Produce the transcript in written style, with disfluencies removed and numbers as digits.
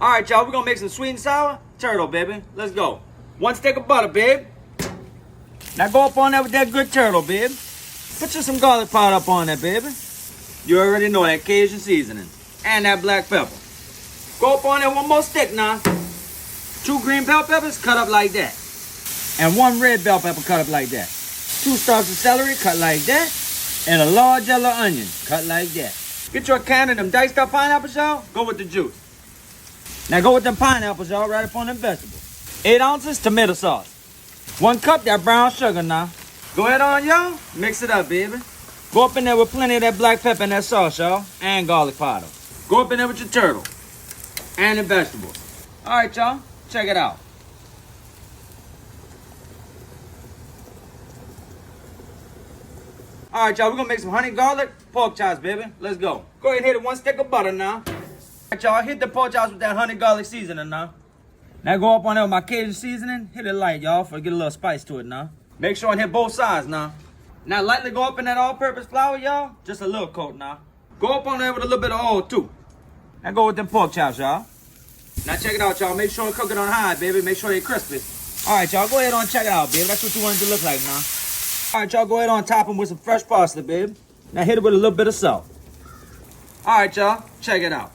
All right, y'all, we're gonna make some sweet and sour turtle, baby. Let's go. 1 stick of butter, babe. Now go up on that with that good turtle, babe. Put you some garlic powder up on that, baby. You already know that Cajun seasoning. And that black pepper. Go up on that 1 more stick now. 2 green bell peppers cut up like that. And 1 red bell pepper cut up like that. 2 stalks of celery cut like that. And a large yellow onion cut like that. Get your can of them diced up pineapples, y'all. Go with the juice. Now go with them pineapples, y'all, right up on them vegetables. 8 ounces tomato sauce. 1 cup that brown sugar now. Go ahead on, y'all. Mix it up, baby. Go up in there with plenty of that black pepper and that sauce, y'all. And garlic powder. Go up in there with your turtle. And the vegetables. All right, y'all. Check it out. All right, y'all. We're going to make some honey garlic pork chops, baby. Let's go. Go ahead and hit it 1 stick of butter now. All right, y'all. Hit the pork chops with that honey garlic seasoning now. Now go up on there with my Cajun seasoning. Hit it light, y'all, for get a little spice to it now. Make sure and hit both sides now. Now lightly go up in that all-purpose flour, y'all. Just a little coat now. Go up on there with a little bit of oil, too. Now go with them pork chops, y'all. Now check it out, y'all. Make sure and cook it on high, baby. Make sure they're crispy. All right, y'all. Go ahead on and check it out, baby. That's what you want it to look like now. All right, y'all. Go ahead on top them with some fresh parsley, baby. Now hit it with a little bit of salt. All right, y'all. Check it out.